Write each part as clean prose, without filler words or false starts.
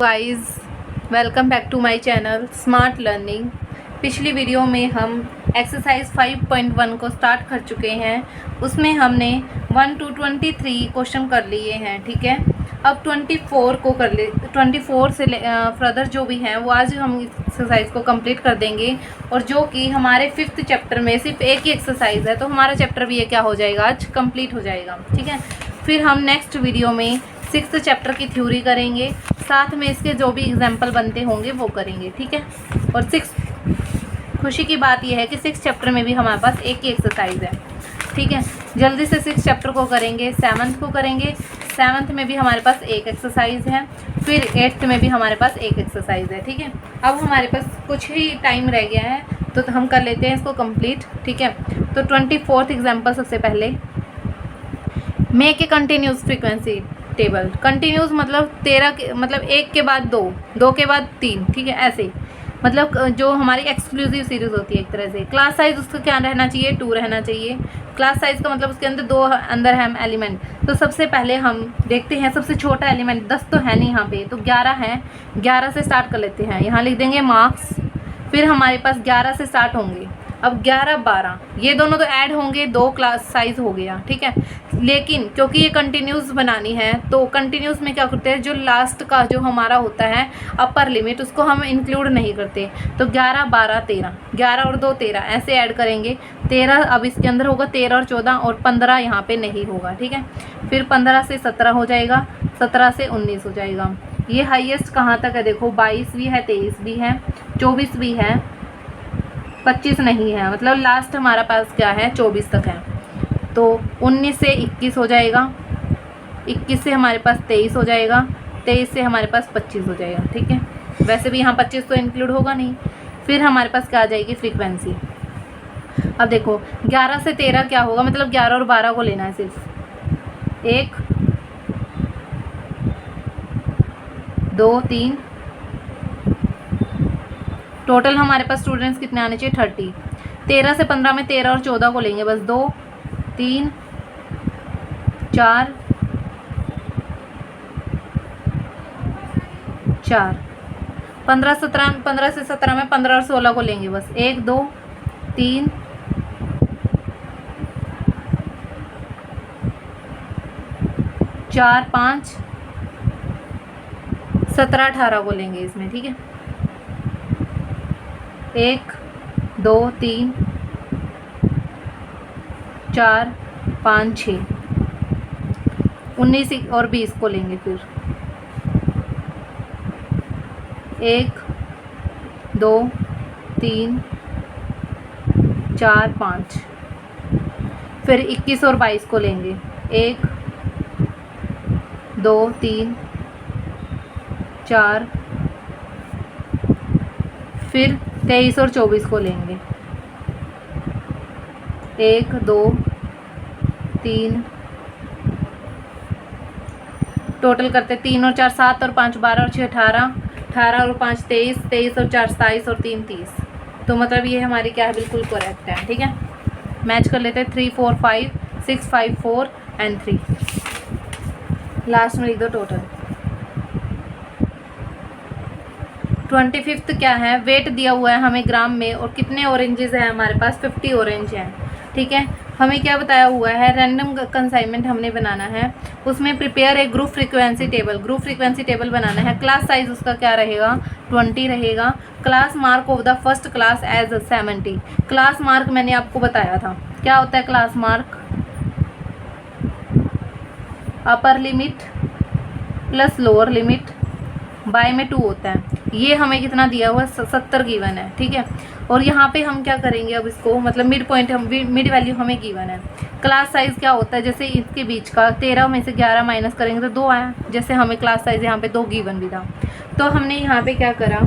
Guys, welcome back to my channel smart learning. पिछली video में हम एक्सरसाइज 5.1 को स्टार्ट कर चुके हैं। उसमें हमने 1 to 23 क्वेश्चन कर लिए हैं। ठीक है, अब 24 को कर ले, 24 से फर्दर जो भी हैं वो आज हम एक्सरसाइज को कंप्लीट कर देंगे। और जो कि हमारे 5th चैप्टर में सिर्फ एक ही एक्सरसाइज है, तो हमारा चैप्टर भी ये क्या हो जाएगा, आज कंप्लीट हो जाएगा। ठीक है, फिर हम नेक्स्ट वीडियो में 6th चैप्टर की थ्योरी करेंगे, साथ में इसके जो भी एग्जाम्पल बनते होंगे वो करेंगे। ठीक है, और खुशी की बात यह है कि 6th चैप्टर में भी हमारे पास एक ही एक्सरसाइज है। ठीक है, जल्दी से 6th चैप्टर को करेंगे, 7th को करेंगे। 7th में भी हमारे पास एक एक्सरसाइज है, फिर 8th में भी हमारे पास एक एक्सरसाइज है। ठीक है, अब हमारे पास कुछ ही टाइम रह गया है, तो हम कर लेते हैं इसको कंप्लीट। ठीक है, तो 24th एग्जाम्पल सबसे पहले, make a continuous frequency table. Continuous मतलब 13 मतलब 1 के बाद 2, 2 के बाद 3। ठीक है, ऐसे मतलब जो हमारी एक्सक्लूसिव सीरीज होती है एक तरह से। क्लास साइज उसका क्या रहना चाहिए, 2 रहना चाहिए। क्लास साइज का मतलब उसके अंदर 2 अंदर है एलिमेंट। तो सबसे पहले हम देखते हैं सबसे छोटा एलिमेंट 10 तो है नहीं यहाँ पे, तो 11 है। 11 से स्टार्ट कर लेते हैं, यहाँ लिख देंगे मार्क्स। फिर हमारे पास 11 से स्टार्ट होंगे। अब 11, 12 ये दोनों तो ऐड होंगे, 2 क्लास साइज हो गया। ठीक है, लेकिन क्योंकि ये कंटिन्यूस बनानी है, तो कंटिन्यूस में क्या करते हैं, जो लास्ट का जो हमारा होता है अपर लिमिट, उसको हम इंक्लूड नहीं करते। तो 11, 12, 13, 11 और 2 13 ऐसे ऐड करेंगे। 13 अब इसके अंदर होगा, 13 और 14, और 15 यहाँ पे नहीं होगा। ठीक है, फिर 15 से 17 हो जाएगा, 17 से 19 हो जाएगा। ये हाईएस्ट कहाँ तक है, देखो 22 भी है, 23 भी है, 24 भी है, 25 नहीं है। मतलब लास्ट हमारा पास क्या है, 24 तक है। तो 19 से 21 हो जाएगा, 21 से हमारे पास 23 हो जाएगा, 23 से हमारे पास 25 हो जाएगा। ठीक है, वैसे भी यहाँ 25 तो इंक्लूड होगा नहीं। फिर हमारे पास क्या आ जाएगी, फ्रीक्वेंसी। अब देखो 11 से 13 क्या होगा, मतलब 11 और 12 को लेना है सिर्फ। 1 2 3 टोटल हमारे पास स्टूडेंट्स कितने आने चाहिए, 30। 13 से 15 में 13 और 14 को लेंगे बस। 2 3 4 4 15 17 15 से 17 में 15 और 16 को लेंगे बस। 1 2 3 4 5 17 18 को लेंगे इसमें। ठीक है, 1 2 3 4 5 6 19 और 20 को लेंगे। फिर 1 2 3 4 5, फिर 21 और 22 को लेंगे। 1 2 3 4, फिर 23 और 24 को लेंगे। 1 2 3 टोटल करते 3 और 4 7 और 5 12 और 6 18, 18 और 5 23, 23 और 4 27 और 3 30। तो मतलब ये हमारी क्या है, बिल्कुल करेक्ट है। ठीक है, मैच कर लेते हैं 3 4 5 6 5 4 एंड 3। लास्ट में लिख दो टोटल। 25th क्या है, वेट दिया हुआ है हमें ग्राम में, और कितने ऑरेंजेस हैं हमारे पास, 50 ऑरेंज हैं। ठीक है, हमें क्या बताया हुआ है, रैंडम कंसाइनमेंट हमने बनाना है। उसमें प्रिपेयर एक group frequency table, group frequency table बनाना है। क्लास साइज उसका क्या रहेगा, 20 रहेगा। Class mark of the first class as 70। Class mark मैंने आपको बताया था क्या होता है, class mark upper limit plus lower limit by में 2 होता है। ये हमें कितना दिया हुआ है, 70 गिवन है। ठीक है, और यहाँ पे हम क्या करेंगे, अब इसको मतलब मिड पॉइंट, हम मिड वैल्यू हमें गिवन है। क्लास साइज क्या होता है, जैसे इसके बीच का 13 में से 11 माइनस करेंगे तो 2 आया। जैसे हमें क्लास साइज यहाँ पे 2 गिवन भी था, तो हमने यहाँ पे क्या करा,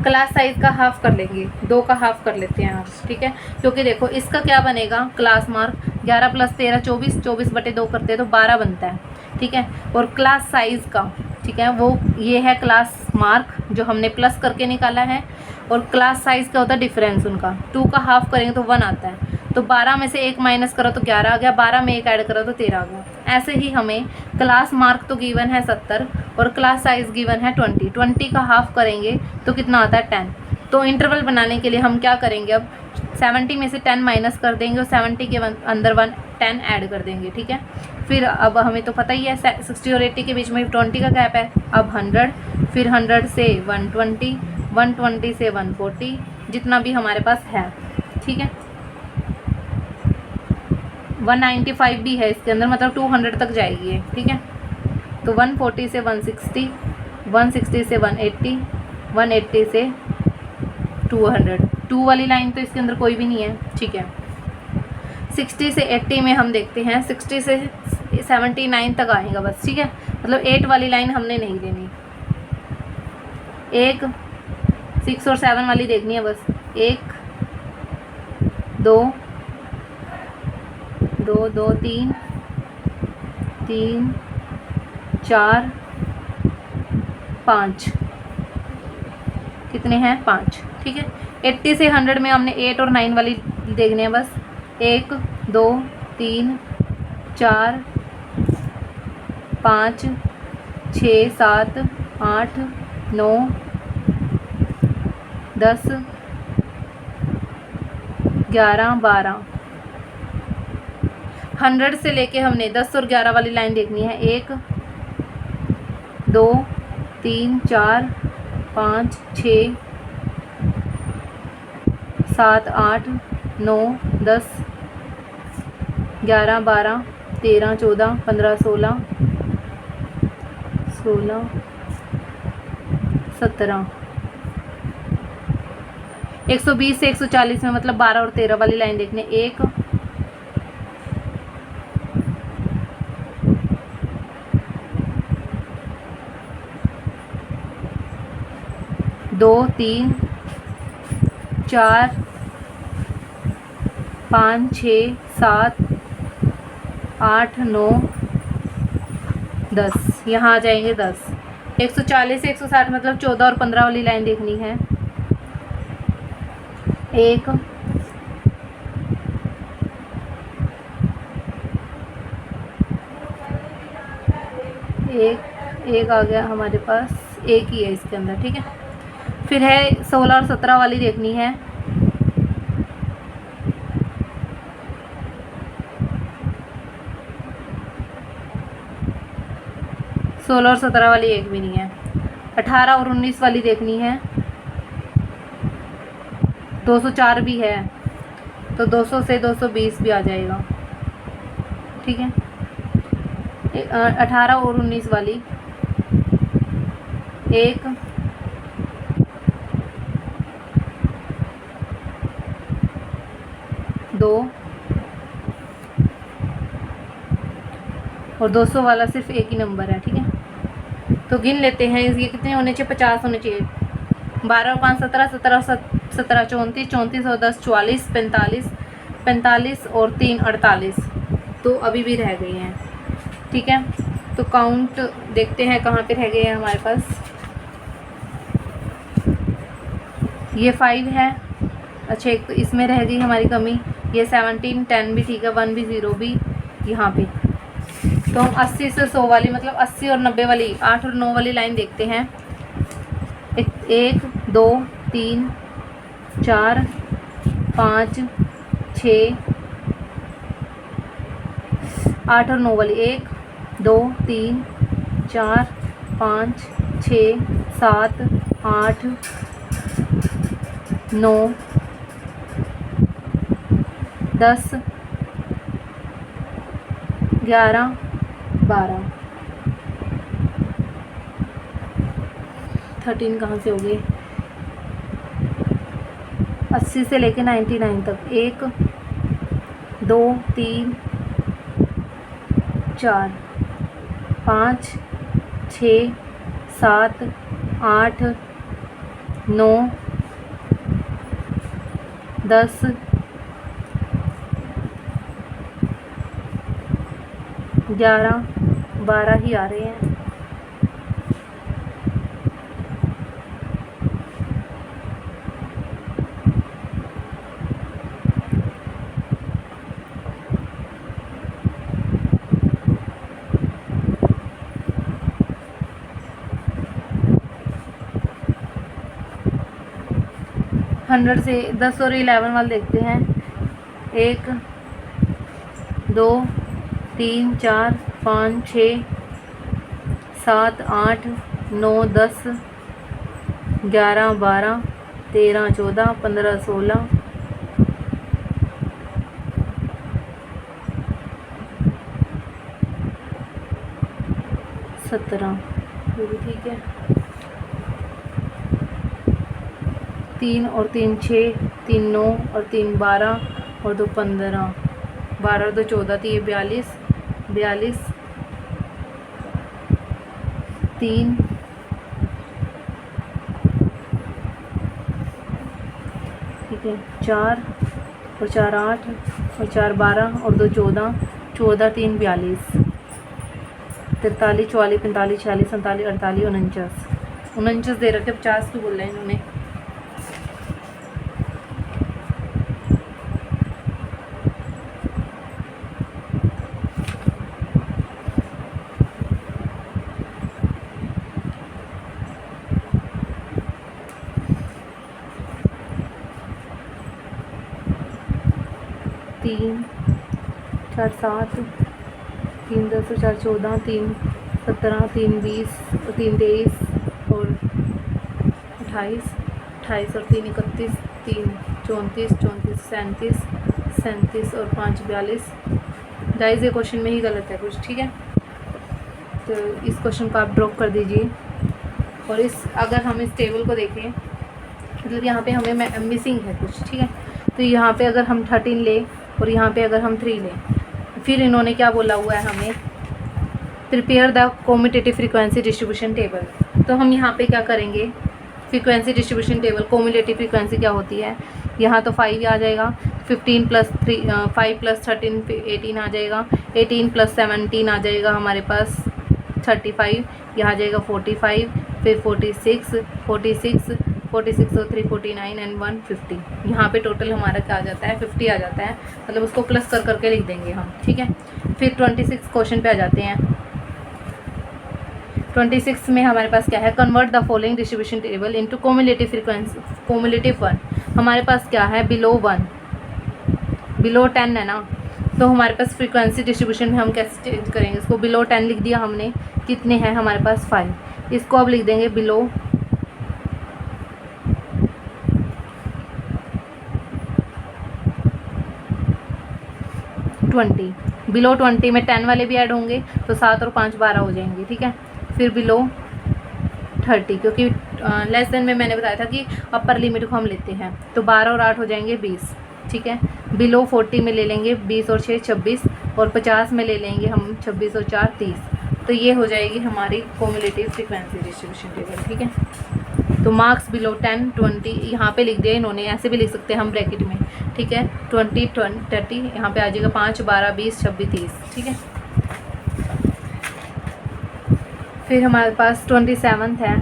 क्लास साइज का हाफ कर लेंगे, 2 का हाफ कर लेते हैं आप। ठीक है, क्योंकि देखो इसका क्या बनेगा, क्लास मार्क 11 + 13 24, 24/2 करते हैं तो 12 बनता है। ठीक है, और क्लास साइज का, ठीक है, वो ये है क्लास मार्क जो हमने प्लस करके निकाला है। और क्लास साइज क्या होता है, डिफरेंस उनका। 2 का हाफ करेंगे तो 1 आता है। तो 12 में से 1 माइनस करो तो 11 आ गया, 12 में 1 ऐड करो तो 13 आ गया। ऐसे ही हमें क्लास मार्क तो गिवन है 70 और क्लास साइज गिवन है 20। 20 का हाफ करेंगे तो कितना आता है 10। तो इंटरवल बनाने के लिए हम क्या करेंगे, अब 70 में से 10 माइनस कर देंगे और 70 के अंदर 10 ऐड कर देंगे, ठीक है। फिर अब हमें तो पता ही है 60 और 80 के बीच में 20 का गैप है। अब 100, फिर 100 से 120, 120 से 140, जितना भी हमारे पास है, ठीक है। 195 भी है इसके अंदर, मतलब 200 तक जाएगी ये, ठीक है। तो 140 से 160, 160 से 180, 180 से 200। 2 वाली लाइन तो इसके अंदर कोई भी नहीं है, ठीक है। 60 से 80 में हम देखते हैं 60 से 79 तक आएगा बस, ठीक है। मतलब 8 वाली लाइन हमने नहीं लेनी, एक 6 और 7 वाली देखनी है बस। 1 2 2 2 3 3 4 5, कितने हैं 5, ठीक है। 80 से 100 में हमने 8 और 9 वाली देखनी है बस। 1 2 3 4 5 6 7 8 9 10 11 12। 100 से लेके हमने 10 और 11 वाली लाइन देखनी है। 1 2 3 4 5 6 7 8 9 10 11 12 13 14 15 16 16 17। 120 से 140 में मतलब 12 और 13 वाली लाइन देखने। 1 2 3 4 5 6 7 8 9 10, यहाँ आ जाएंगे 10। 140 से 160 मतलब 14 और 15 वाली लाइन देखनी है। 1 एक आ गया हमारे पास, एक ही है इसके अंदर, ठीक है। फिर है 16 और 17 वाली देखनी है। 16 और 17 वाली एक भी नहीं है। 18 और 19 वाली देखनी है। 204 भी है, तो 200 से 220 भी आ जाएगा, ठीक है। 18 और 19 वाली। 1 2 और 200 वाला सिर्फ एक ही नंबर है, ठीक है। तो गिन लेते हैं, ये कितने होने चाहिए, 50 होने चाहिए। 12 और 5 17, 17 17 34, 34 और 10 44, 45, 45 और 3 48, तो अभी भी रह गई हैं, ठीक है। तो काउंट देखते हैं कहाँ पे रह गए हैं हमारे पास। ये 5 है, अच्छा एक तो इसमें रह गई हमारी कमी। ये 17 10 भी ठीक है, 1 भी 0 भी यहाँ पे। तो हम 80 से 100 वाली मतलब 80 और 90 वाली 8 और 9 वाली लाइन देखते हैं। 1 2 3 4 5 6 8 और 9 वाली। 1 2 3 4 5 6 7 8 9 10 11 12। 13 कहाँ से हो गए, 80 से लेके 99 तक। 1 2 3 4 5 6 7 8 9 10 11 12 ही आ रहे हैं। 100 से 10 और 11 वाले देखते हैं। 1 2 3 4 5 6 7 8 9 10 11 12 13 14 15 16 17, ये भी ठीक है। 3 और 3 6, 3 9 और 3 12 और 2 15, 12 और 2 14, तो ये 42, 42 3 ठीक है, 4 और 4 8 और 4 12 और 2 14, 14 3 42, 43 44 45 46 47 48 49, 49 दे रखे, 50 क्यों बोल रहे हैं इन्होंने। तीन 4 7 3 10 4 14 3 17 3 20 3 23 और 28 28 और 3 31 3 34 34 37 37 और 5 42। गाइस ये क्वेश्चन में ही गलत है कुछ, ठीक है, तो इस क्वेश्चन को आप ड्रॉप कर दीजिए। और इस अगर हम इस टेबल को देखें मतलब यहाँ पे हमें मिसिंग है कुछ, ठीक है, तो यहाँ पे अगर हम 13 लें और यहाँ पे अगर हम 3 लें, फिर इन्होंने क्या बोला हुआ है हमें, prepare the commutative frequency distribution table. तो हम यहाँ पे क्या करेंगे, frequency distribution table, commutative frequency क्या होती है, यहाँ तो 5 आ जाएगा, 15 प्लस 5 प्लस 13 18 आ जाएगा, 18 प्लस 17 आ जाएगा हमारे पास 35, यहाँ आ जाएगा 45, फिर 46 46 46 और 3 49 एंड 1 50। यहाँ पे टोटल हमारा क्या आ जाता है, 50 आ जाता है, मतलब उसको प्लस कर करके लिख देंगे हम, ठीक है। फिर 26 क्वेश्चन पे आ जाते हैं। 26 में हमारे पास क्या है, convert the following distribution table into cumulative frequency, cumulative 1। हमारे पास क्या है, बिलो 1 बिलो 10 है ना, तो हमारे पास फ्रीक्वेंसी डिस्ट्रीब्यूशन में हम कैसे चेंज करेंगे, इसको बिलो 10 लिख दिया हमने, कितने हैं हमारे पास 5, इसको अब लिख देंगे बिलो 20। बिलो 20 में 10 वाले भी ऐड होंगे तो 7 और 5 12 हो जाएंगे, ठीक है। फिर बिलो 30, क्योंकि लेस देन में मैंने बताया था कि अपर लिमिट को हम लेते हैं, तो 12 और 8 हो जाएंगे 20, ठीक है। बिलो 40 में ले लेंगे 20 और 6 26, और 50 में ले लेंगे हम 26 और 4 30। तो ये हो जाएगी हमारी कॉम्युलेटिव फ्रीक्वेंसी डिस्ट्रीब्यूशन टेबल, ठीक है। तो मार्क्स बिलो 10 20 यहाँ पे लिख दिया इन्होंने, ऐसे भी लिख सकते हैं हम ब्रैकेट में, ठीक है। 20 30 यहाँ पे आ जाएगा 5 12 20 26 30, ठीक है। फिर हमारे पास 27 है,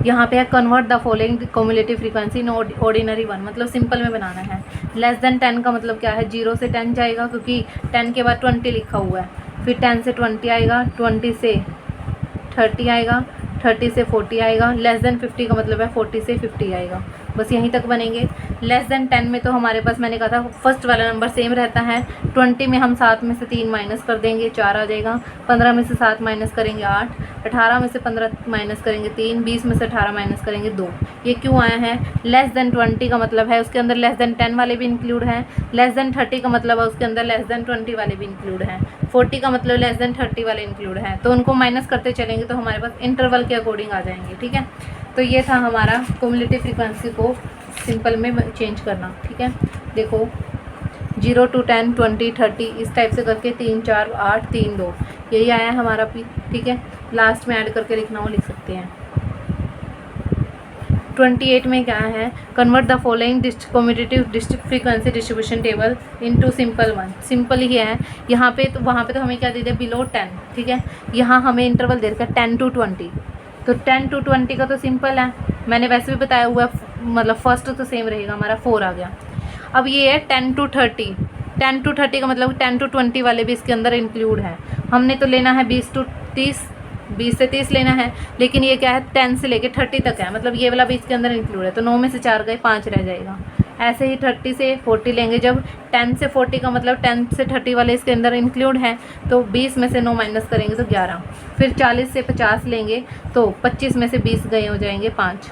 यहाँ पे है convert the following cumulative frequency in ordinary 1, मतलब सिंपल में बनाना है। लेस देन 10 का मतलब क्या है, 0 से 10 जाएगा, क्योंकि 10 के बाद 20 लिखा हुआ है, फिर 10 से 20 आएगा, 20 से 30 आएगा, 30 से 40 आएगा, लेस देन 50 का मतलब है 40 से 50 आएगा, बस यहीं तक बनेंगे। लेस देन 10 में तो हमारे पास मैंने कहा था फर्स्ट वाला नंबर सेम रहता है, 20 में हम 7 में से 3 माइनस कर देंगे 4 आ जाएगा, 15 में से 7 माइनस करेंगे 8, 18 में से 15 माइनस करेंगे 3, 20 में से 18 माइनस करेंगे 2। ये क्यों आया है, लेस देन 20 का मतलब है उसके अंदर लेस देन 10 वाले भी इंक्लूड हैं, लेस देन 30 का मतलब है उसके अंदर लेस देन 20 वाले भी इंक्लूड हैं, 40 का मतलब लेस देन 30 वाले इंक्लूड हैं, तो उनको माइनस करते चलेंगे तो हमारे पास इंटरवल के अकॉर्डिंग आ जाएंगे, ठीक है। तो ये था हमारा कॉम्युलेटिव फ्रीक्वेंसी को सिंपल में चेंज करना, ठीक है। देखो 0 to 10 20 30 इस टाइप से करके 3 4 8 3 2 यही आया है हमारा पी, ठीक है। लास्ट में ऐड करके लिखना हो लिख सकते हैं। 28 में क्या है, convert the following cumulative frequency distribution table into simple 1। Simple ही है यहाँ पे, तो वहाँ पे तो हमें क्या दे दिया, बिलो 10, ठीक है। यहाँ हमें इंटरवल दे रखा है 10 to 20, तो 10 to 20 का तो सिंपल है, मैंने वैसे भी बताया हुआ है, मतलब फर्स्ट तो सेम रहेगा हमारा 4 आ गया। अब ये है 10 to 30, 10 to 30 का मतलब 10 to 20 वाले भी इसके अंदर इंक्लूड है, हमने तो लेना है 20 to 30, 20 से 30 लेना है, लेकिन ये क्या है 10 से लेके 30 तक है, मतलब ये वाला भी इसके अंदर इंक्लूड है, तो 9 में से 4 गए, 5 रह जाएगा। ऐसे ही 30 से 40 लेंगे, जब 10 से 40 का मतलब 10 से 30 वाले इसके अंदर इंक्लूड हैं, तो 20 में से 9 माइनस करेंगे तो 11। फिर 40 से 50 लेंगे तो 25 में से 20 गए हो जाएंगे 5,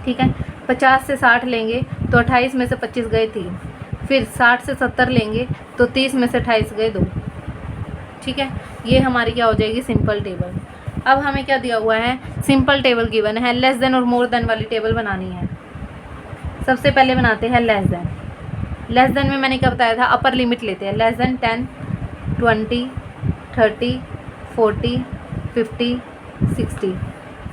ठीक है। 50 से 60 लेंगे तो 28 में से 25 गए 3। फिर 60 से 70 लेंगे तो 30 में से 28 गए 2, ठीक है। ये हमारी क्या हो जाएगी सिंपल टेबल। अब हमें क्या दिया हुआ है, सिंपल टेबल गिवन है, लेस देन और मोर देन वाली टेबल बनानी है। सबसे पहले बनाते हैं लेस देन। लेस देन में मैंने क्या बताया था, अपर लिमिट लेते हैं, लेस देन 10, 20, 30, 40, 50, 60,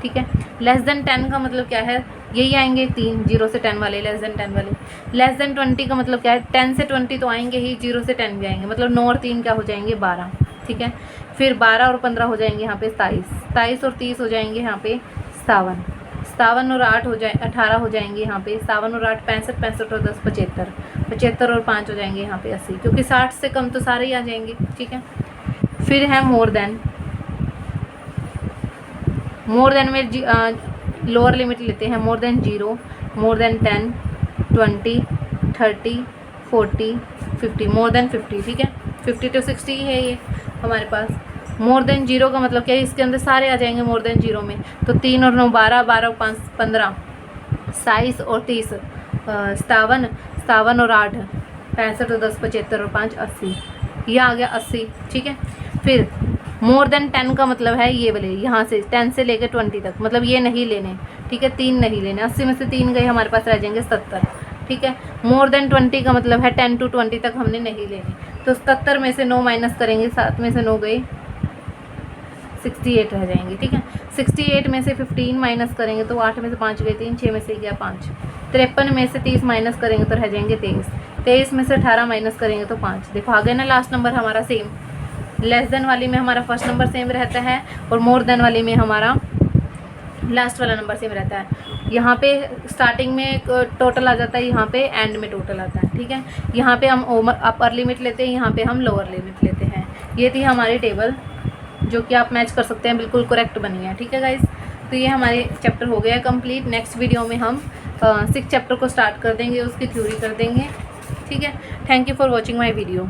ठीक है। लेस देन 10 का मतलब क्या है, यही आएंगे 3 0 से 10 वाले, लेस देन 10 वाले। लेस देन 20 का मतलब क्या है, 10 से 20 तो आएंगे ही, 0 से 10 भी आएंगे, मतलब 9 और 3 क्या हो जाएंगे 12, ठीक है। फिर 12 और 15 हो जाएंगे यहाँ पे 27, 27 और 30 हो जाएंगे यहाँ पे 57, 57 और 8 हो जाए 18 हो जाएंगे यहाँ पे 57 और 8 65, 65 और 10 75, 75 और 5 हो जाएंगे यहाँ पे 80, क्योंकि 60 से कम तो सारे ही आ जाएंगे, ठीक है। फिर है मोर देन। मोर देन में लोअर लिमिट लेते हैं, more than 0, more than 10, 20, 30, 40, 50, more than 50, ठीक है। 50 to 60 ही है ये हमारे पास। मोर देन 0 का मतलब क्या है, इसके अंदर सारे आ जाएंगे मोर देन 0 में, तो 3 और 9 12, 12 और 5 15, 27 और 30 57, 57 और 8 65 और 10 75 और 5 80, ये आ गया 80, ठीक है। फिर मोर देन 10 का मतलब है ये वाले, यहाँ से 10 से लेकर 20 तक, मतलब ये नहीं लेने, ठीक है, 3 नहीं लेने, 80 में से 3 गए, हमारे पास रह जाएंगे 70, ठीक है। मोर देन 20 का मतलब है 10 to 20 तक हमने नहीं लेने, तो 70 में से 9 माइनस करेंगे, 7 में से 9 गए 68 रह जाएंगे, ठीक है। 68 में से 15 माइनस करेंगे तो 8 में से 5 गए 3, 6 में से गया 5। 53 में से 30 माइनस करेंगे तो रह जाएंगे 23, 23 में से 18 माइनस करेंगे तो 5। देखो आ गया ना लास्ट नंबर हमारा सेम। लेस देन वाली में हमारा फर्स्ट नंबर सेम रहता है, और मोर देन वाली में हमारा लास्ट वाला नंबर सेम रहता है। यहाँ पे स्टार्टिंग में टोटल आ जाता है, यहाँ पे एंड में टोटल आता है, ठीक है। यहाँ पे हम अपर लिमिट लेते हैं, यहाँ पे हम लोअर लिमिट लेते हैं। ये थी हमारी टेबल, जो कि आप मैच कर सकते हैं, बिल्कुल करेक्ट बनी है, ठीक है गाइस। तो ये हमारे चैप्टर हो गया कंप्लीट। नेक्स्ट वीडियो में हम 6 चैप्टर को स्टार्ट कर देंगे, उसकी थ्योरी कर देंगे, ठीक है। Thank you for watching my video.